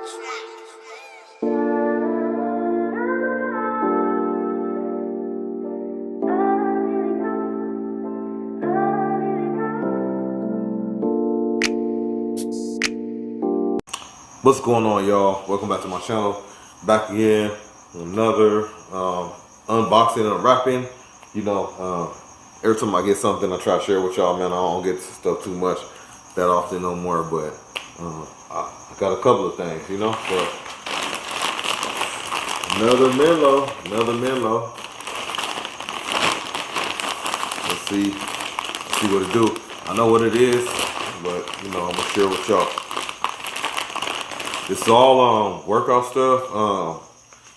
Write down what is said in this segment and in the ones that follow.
What's going on, y'all? Welcome back to my channel. Back again with another unboxing and wrapping. You know, every time I get something, I try to share with y'all, man. I don't get stuff too much that often no more, but I got a couple of things, you know. So another Menlo. Let's see what it do. I know what it is, but you know, I'm gonna share with y'all. It's all workout stuff.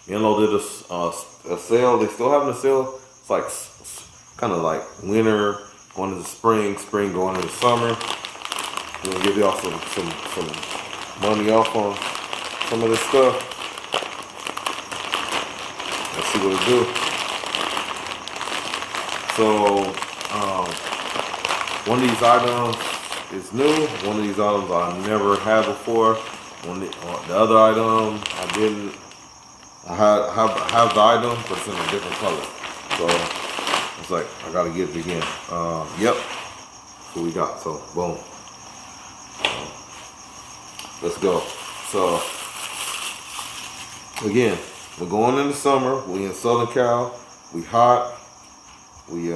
Menlo did a sale. They still having a sale. It's like kind of like winter going into spring going into summer. We're gonna give y'all some money off on some of this stuff. Let's see what it do. So one of these items is new. One of these items I never had before. The other item I have the item, but it's in a different color. So it's like I gotta get it again. Yep, that's what we got. So boom, let's go. So again, we're going into summer. We in Southern Cal. We hot. We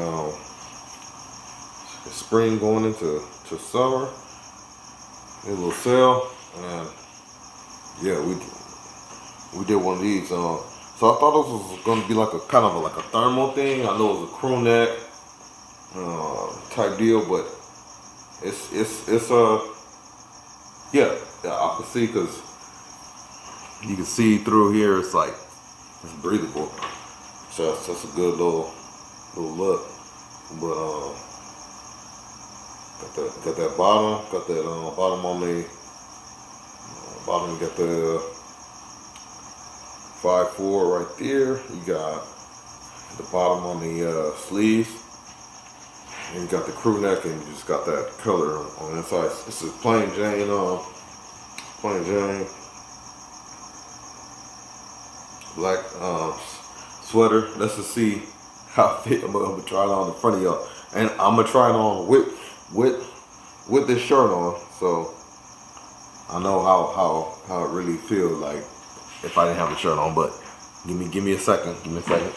spring going into summer. A little sale and. Yeah, we did one of these. So I thought this was gonna be like a kind of like a thermal thing. I know it was a crew neck type deal, but it's yeah, I can see because you can see through here. It's like it's breathable. So that's a good little look. But got that bottom, bottom on the. Bottom, you got the 5.4 right there. You got the bottom on the sleeves, and you got the crew neck, and you just got that color on the inside. This is plain Jane, black sweater. Let's just see how it fit. I'm gonna try it on in front of y'all, and I'm gonna try it on with this shirt on. So. I know how it really feels like if I didn't have the shirt on, but give me a second. Give me a second.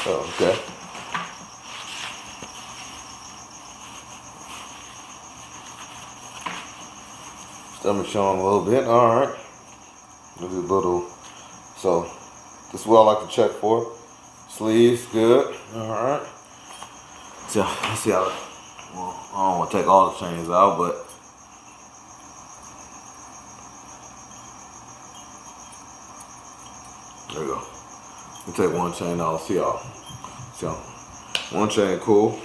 Oh, okay. Stomach showing a little bit. All right. Maybe a little. So this is what I like to check for. Sleeves good. All right. So let's see how. Well, I don't want to take all the chains out, but. There we go. Let me take one chain out. See y'all. So one chain, cool.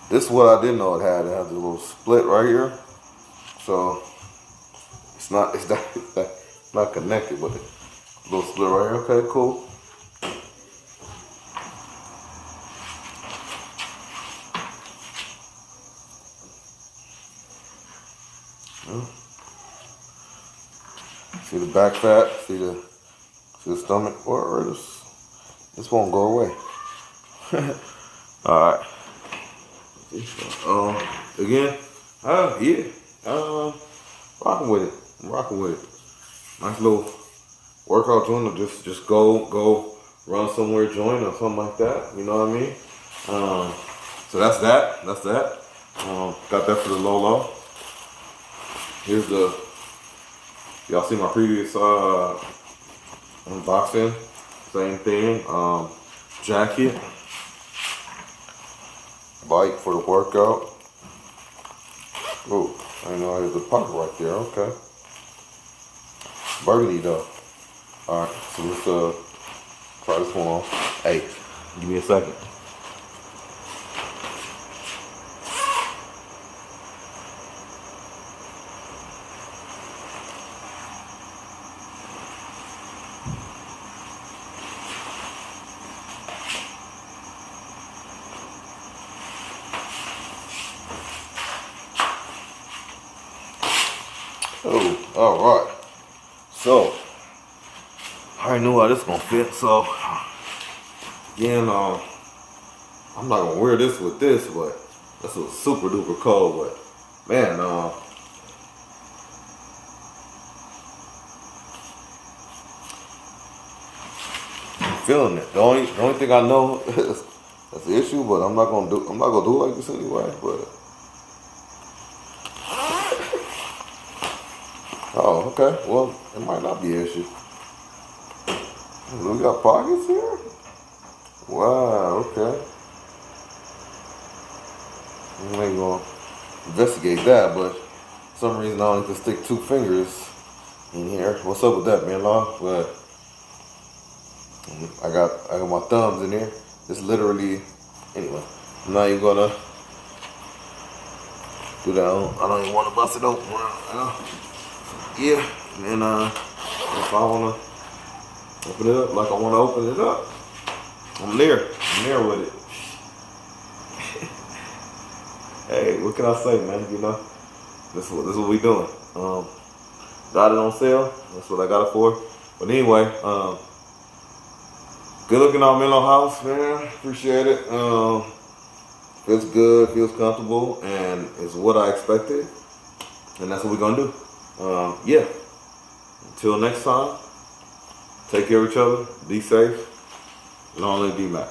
This is what I didn't know it had. It has a little split right here. So it's not connected, but a little split right here. Okay, cool. See the back fat, see the stomach, or this won't go away. All right. Again, rocking with it. I'm rocking with it. Nice little workout joint, or just go run somewhere, join or something like that. You know what I mean? So that's that. Got that for the low. Here's the. Y'all see my previous unboxing, same thing. Jacket, bike for the workout. Oh, I know there's a pocket right there. Okay, burgundy though. Alright, so let's try this one on. Hey, give me a second. Oh, alright. So, I already knew how this gonna fit, so again, I'm not gonna wear this with this, but this was super duper cold, but man, I'm feeling it. The only thing I know is that's the issue, but I'm not gonna do it like this anyway, but oh, okay. Well, it might not be an issue. We got pockets here? Wow, okay. I ain't gonna investigate that, but for some reason I only can stick 2 fingers in here. What's up with that, Menlo? But I got my thumbs in here. It's literally, anyway, I'm not even gonna do that. I don't even want to bust it open. Yeah, and if I wanna open it up like I wanna open it up, I'm there with it. Hey, what can I say, man? You know, this is what we doing. Got it on sale. That's what I got it for. But anyway, good looking on Menlo House, man. Appreciate it. Feels good, feels comfortable, and it's what I expected. And that's what we're gonna do. Yeah. Until next time, take care of each other, be safe, long live D-Mac.